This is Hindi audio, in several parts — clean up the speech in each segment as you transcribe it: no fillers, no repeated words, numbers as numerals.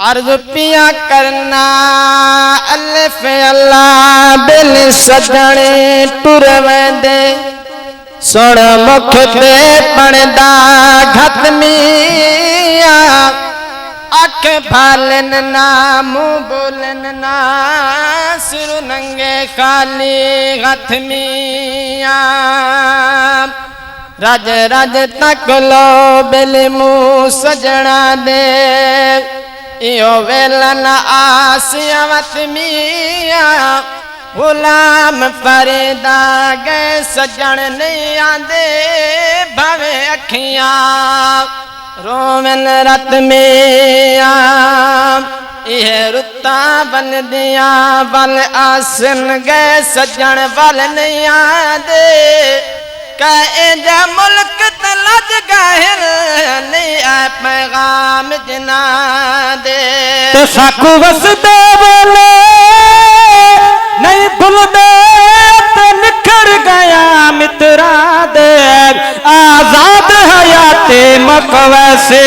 अर्ज पिया करना अल्फ अल्लाह बिल सजने टुर वेंदे सुन मुख ते पढ़दा खत्मिया अख भालन ना मुंह बोलन ना सिर नंगे खाली खत्मिया रज रज तक लो बिल मुँह सजना दे इो वेलन आसियावत मिया गुलाम फरीदा गए सजन नहीं आंदे भवे अखियां रोवन रत मिया यह रुता बन दिया बल आसन गए सजन बल नहीं आंदे कह मुल्क तलज गहर नहीं आ पैगाम जना दे तो साकू वसदे बोले नहीं भूलदे तो निखर गया मित्रा दे आजाद हयाते मक वैसे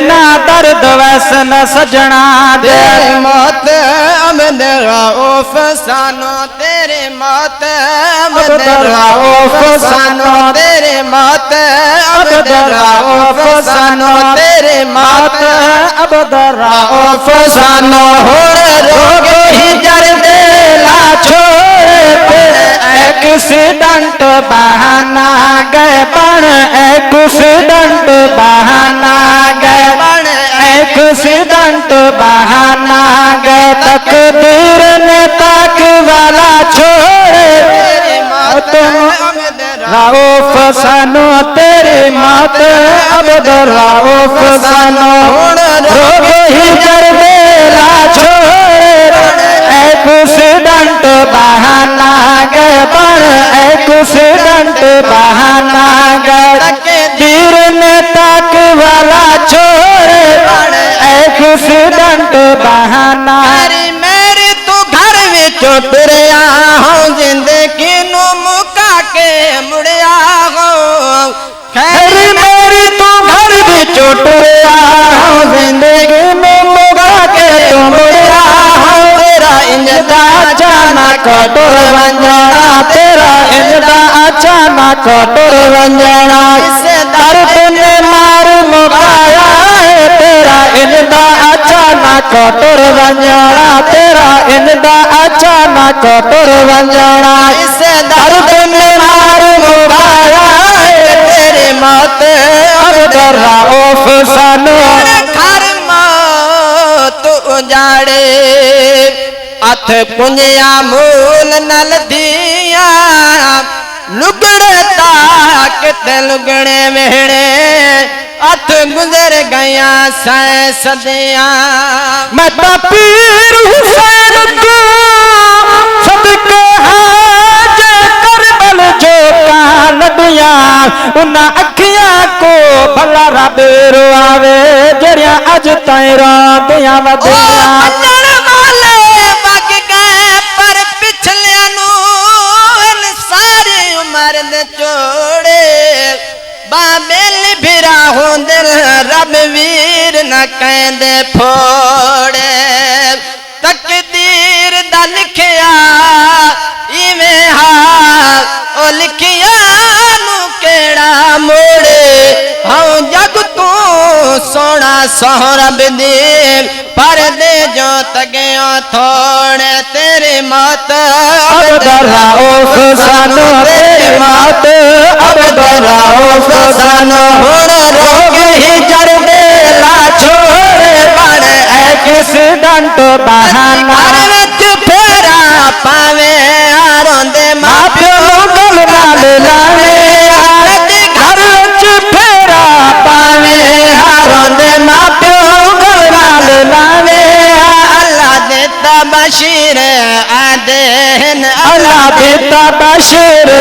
ना दर्द वैसे न सजना दे मौत अमद रऊफ सानो तेरे मौत अमद रऊफ सानो तेरे मौत अमद रऊफ सानो तेरे मौत अबद रऊफ सानो हो रोग ही जर दे ला छोड़ एक्सीडेंट बहाना गए बन एक्सीडेंट बहाना गए बन एक्सीडेंट बहाना गए तकदीर ने ताक वाला छोड़े रऊफ सानो तेरी मौत अबद रऊफ सानो रोग ही जर देला छोड़े एक्सीडेंट बहाना गए बन एक्सीडेंट बहाना गए तीर ने ताक वाला छोड़े एक्सीडेंट बहाना मेरी तू घर विचों टुरिया हो जिंदगी नू मुका के मुड़िया हो खैर मेरी तू घर विचों टुरिया हो जिंदगी नू मुका के तू मुड़िया हो तेरा इंजदा अचानक टुर वंजना तेरा इंजदा अचानक टुर वंजना दर्द ने मार मुकाया है तेरा इंजदा अचानक टुर वंजना तेरा इंजदा अचानक टुर वंजना दर्द ने मार मुकाया है तेरी मौत अबद रऊफ सानो घर मौत उजाड़े अथ पुंजिया मूल नल दिया लुगड़े ताकत लुगड़े वेड़े अथ गुजर गया सै सदिया मैं पीर हुसैन को सदके हाज करबल जो कान दिया उन अखियां को भला रब रोआवे जरिया अज ताई रोंदियां वदिया रब वीर न कहंदे फोड़े तकदीर दा लिखिया इवें हाल ओ लिखिया नू केड़ा मोड़े हूं जग तू सोना सोहरब दे पर दे जो तगयो थोड़े तेरी मौत अबद रऊफ सानो तेरी मौत अबद रऊफ सानो रोग ही जड़ दे ला छोड़े बन एक्सीडेंट बहाना फेरा पावे आरोंदे माँ प्यो गल नाल लावे घर च फेरा पावे आरोंदे माँ प्यो गल नाल लावे अल्लाह देता बशीर आदेन अल्लाह देता बशीर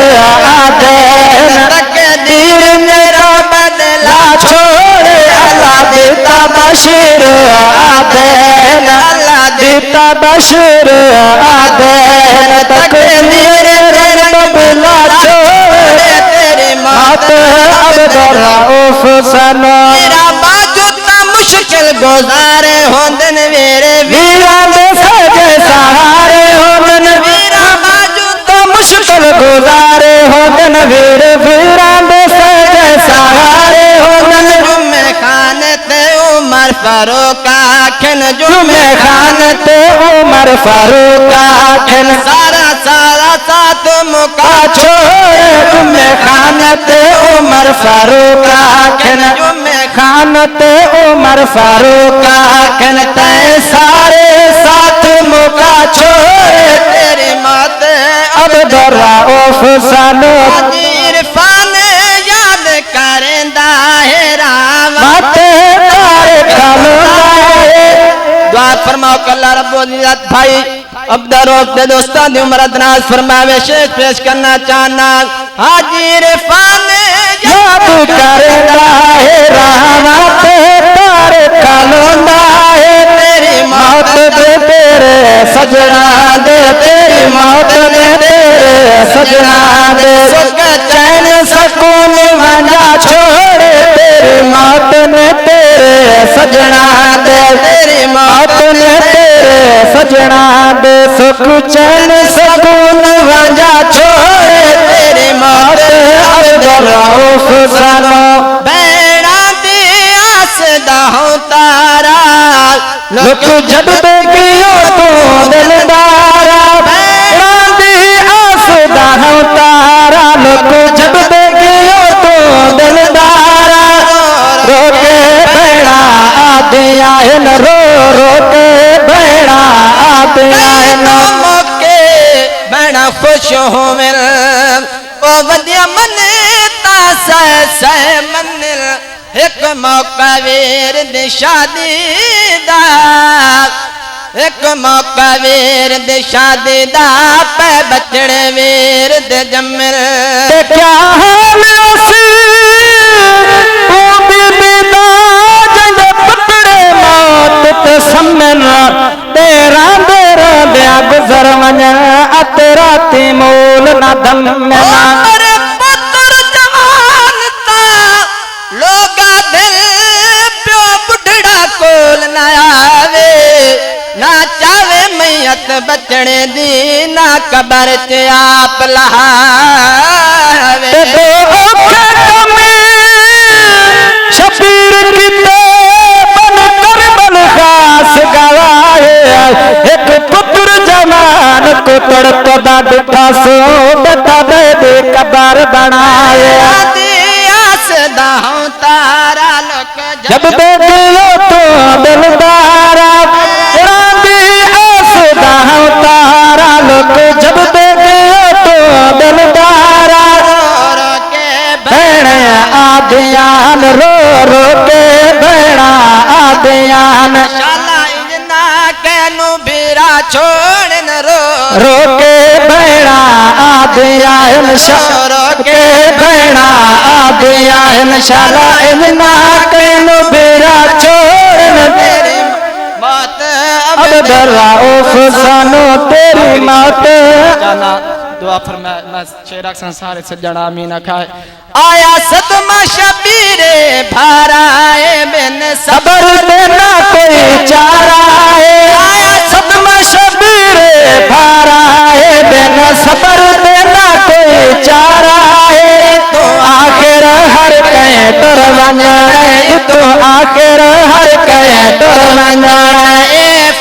आदेन तकदीर मेरा बदला छोड़े अल्लाह देता बशीर आदेन अल्लाह देता बशीर आदेन तकदीर बदला छोड़े तेरी मौत अबद रऊफ सानो मेरा बाजू मुश्किल गुजारे होंदन वे आखन जुमे खान ते उमर फारूक आखन सारा सारा साथ मुका छोड़े जुमे खान ते उमर फारूक आखन जुमे खान ते उमर फारूक आखन तय सारे साथ मुका छोड़े तेरी मौत अब रऊफ सानो इरफान याद करेंदा है राम माते तारे खालूंदा दुआ फरमाओ कि अल्लाह रब्बुल इज्जत भाई अब दरों दे दोस्तां दी उम्र दराज फरमावे शेख पेश करना चाहना हाजी इरफान याद करेंदा है राम माते तारे खालूंदा है तेरी मौत दे तेरे सजना दे तेरी मौत दे तेरे सजना दे सुख चैन सकून वंजा छोड़े तेरी मौत ने तेरे सजना दे तेरी मौत ने तेरे सजना दे सुख चैन सकून वंजा छोड़े तेरी मौत अब रऊफ सानो बैणा दी आस दा हूं तारा लोक जब देखियो तू दिलदारा दी आस दा हूं तारा लोक जब देखियो तू दिलदारा रोके भैणा आदि आयन रो रोके भैणा आदि आयन मौके बैणा खुश होवें ओ वदिया मने ता सह मंदिर एक मौका वीर दी शादी दा एक मौका वीर दी शादी दा पे बचड़े वीर दे जमर क्या हाल उसी ओ बीबी दा जंग पकड़े मौत ते सम्मन तेरा देर ब्या गुजर वञण तेरा ती मूल न दम अरे पुत्र जवान ता लोगा दिल प्यो बुढ़ड़ा कोल न आवे ना चावे मैयत बचने दी ना कबर च आप लहावे शबीर किते बन कर बल खास गवाए एक पुत्र जवान को तड़पदा दिखा सो बेटा दे कबर बनाए आस दाहों तारा लोक जब देखियो तो दिलदारा रांदी आस दाहों तारा लोक जब देखियो तो दिलदारा के भैणे आदियान रो रो के भैणा आदियान शाला इजना कैनु भीरा छोड़ न रो रो के भैणा आदियान रो के भैणा आदियान शाला इजना कैनु भीरा छोड़ तेरी मौत अब रऊफ सानो तेरी मौत जाना दुआ फरमा मैं शेर संसार से जड़ा मीना खाए आया सदमा शबीरे भाराए बिन सबर देना कोई चारा है आया सदमा शबीरे भारा है बिन सबर देना कोई चारा है तो आखिर हर कहे तुर वंजण तो आखिर हर कहे तुर वंजण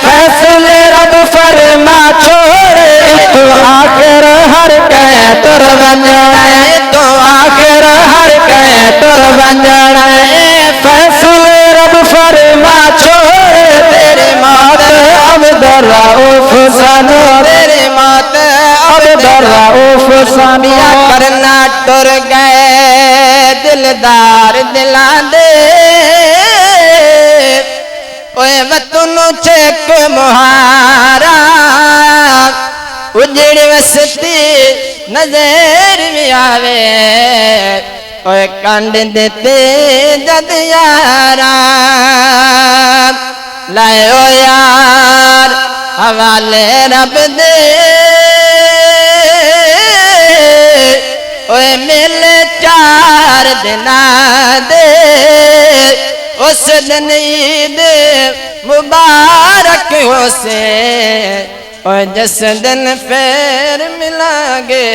फैसले रब फरमा छोड़े तो आखिर हर कहे तुर वंजण तो आखिर हर कहे तुर वंजण फैसले रब फरमा छोड़े तेरी मौत अब रऊफ सानो तेरी मौत अब रऊफ सानो करना टुर गए दिलदार दिला दे ओए वतनु चेक मुहारा उजड़ी वसती नजर में आवे ओए कंड देते जद यारा लायो यार हवाले रब दे ओए मिले 4 दिना दे उस दिन ईद मुबारक हो से और जिस दिन फिर मिलांगे